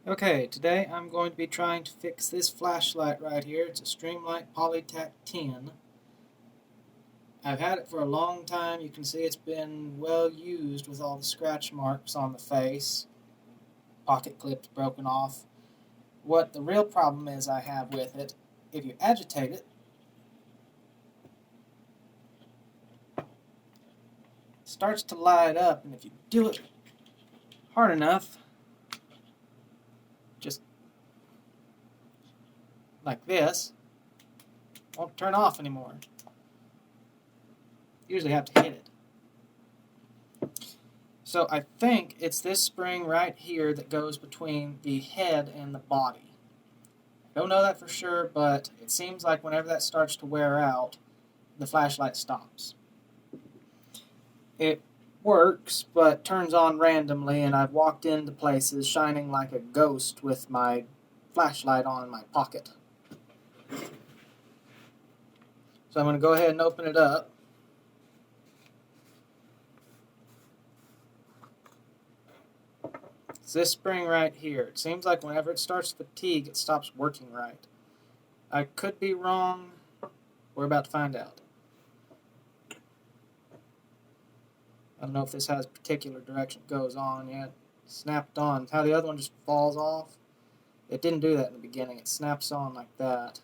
Okay, today I'm going to be trying to fix this flashlight right here. It's a Streamlight Polytac X. I've had it for a long time. You can see it's been well used with all the scratch marks on the face. Pocket clips broken off. What the real problem is I have with it, if you agitate it, it starts to light up, and if you do it hard enough, just like this, it won't turn off anymore. Usually have to hit it. So I think it's this spring right here that goes between the head and the body. I don't know that for sure, but it seems like whenever that starts to wear out, the flashlight stops. It works, but turns on randomly, and I've walked into places shining like a ghost with my flashlight on in my pocket. So I'm going to go ahead and open it up. It's this spring right here. It seems like whenever it starts to fatigue, it stops working right. I could be wrong. We're about to find out. I don't know if this has a particular direction it goes on yet. Snapped on. How the other one just falls off. It didn't do that in the beginning. It snaps on like that.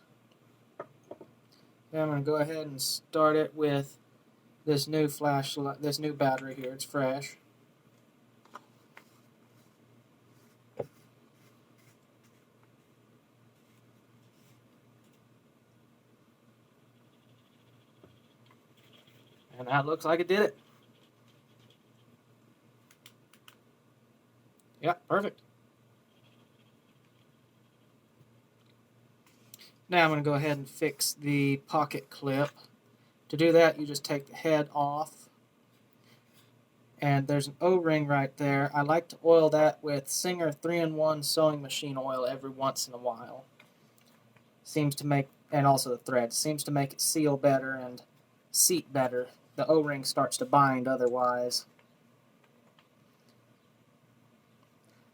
Then I'm going to go ahead and start it with this new flashlight, this new battery here. It's fresh. And that looks like it did it. Yeah, perfect. Now I'm going to go ahead and fix the pocket clip. To do that, you just take the head off. And there's an O-ring right there. I like to oil that with Singer 3-in-1 sewing machine oil every once in a while. Seems to make, and also the thread, seems to make it seal better and seat better. The O-ring starts to bind otherwise.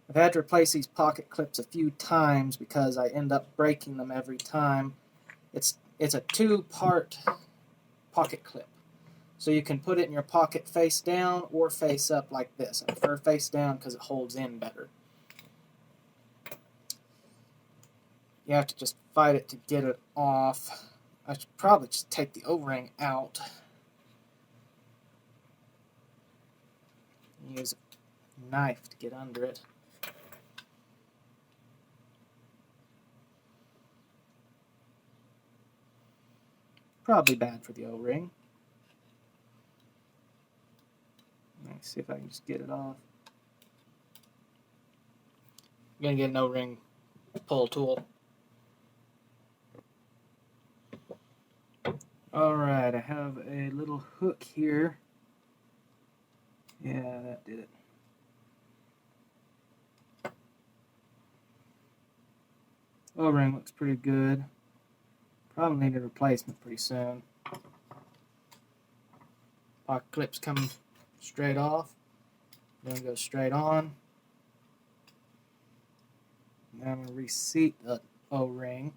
I've had to replace these pocket clips a few times because I end up breaking them every time. It's a two-part pocket clip. So you can put it in your pocket face down or face up like this. I prefer face down because it holds in better. You have to just fight it to get it off. I should probably just take the O-ring out. Use a knife to get under it. Probably bad for the O-ring. Let me see if I can just get it off. I'm going to get an O-ring pull tool. Alright, I have a little hook here. Yeah, that did it. O-ring looks pretty good. Probably need a replacement pretty soon. Pocket clips coming straight off. Then go straight on. Now I'm going to reseat the O-ring.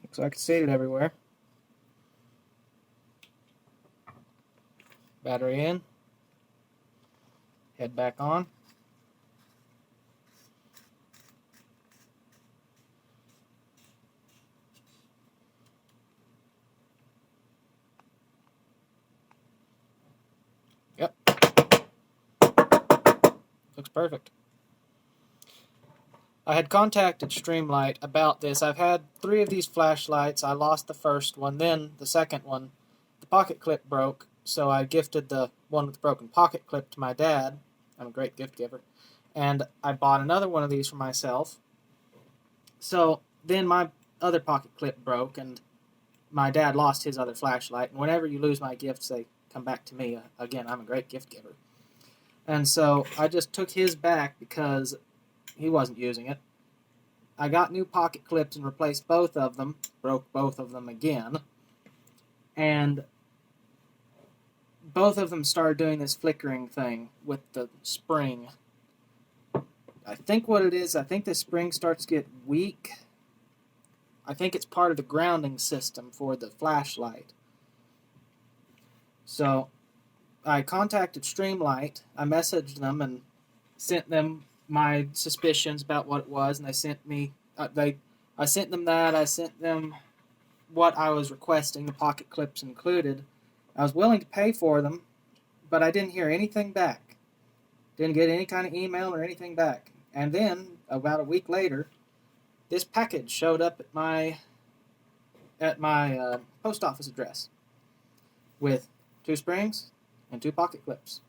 Looks like it's seated everywhere. Battery in. Head back on. Yep. Looks perfect. I had contacted Streamlight about this. I've had 3 of these flashlights. I lost the first one, then the second one. The pocket clip broke, so I gifted the one with the broken pocket clip to my dad. I'm a great gift giver. And I bought another one of these for myself. So then my other pocket clip broke, and my dad lost his other flashlight. And whenever you lose my gifts, they come back to me. Again, I'm a great gift giver. And so I just took his back because he wasn't using it. I got new pocket clips and replaced both of them, broke both of them again, and both of them started doing this flickering thing with the spring. I think what it is, I think the spring starts to get weak. I think it's part of the grounding system for the flashlight. So I contacted Streamlight. I messaged them and sent them my suspicions about what it was, and they sent me. I sent them that. I sent them what I was requesting, the pocket clips included. I was willing to pay for them, but I didn't hear anything back. Didn't get any kind of email or anything back. And then about a week later, this package showed up at my post office address with 2 springs and 2 pocket clips.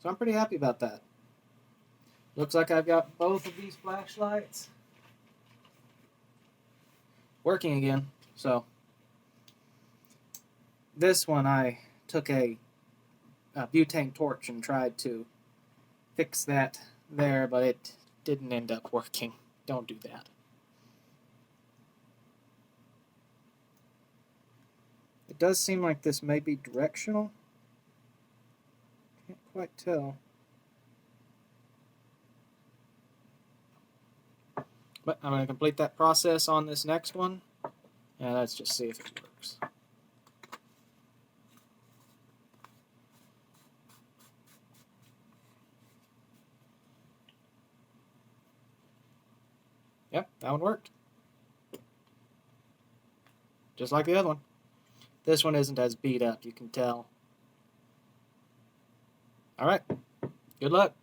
So I'm pretty happy about that. Looks like I've got both of these flashlights working again. So this one I took a butane torch and tried to fix that there, but it didn't end up working. Don't do that. It does seem like this may be directional. Can't quite tell. But I'm going to complete that process on this next one, and let's just see if it works. Yep, that one worked. Just like the other one. This one isn't as beat up, you can tell. Alright, good luck.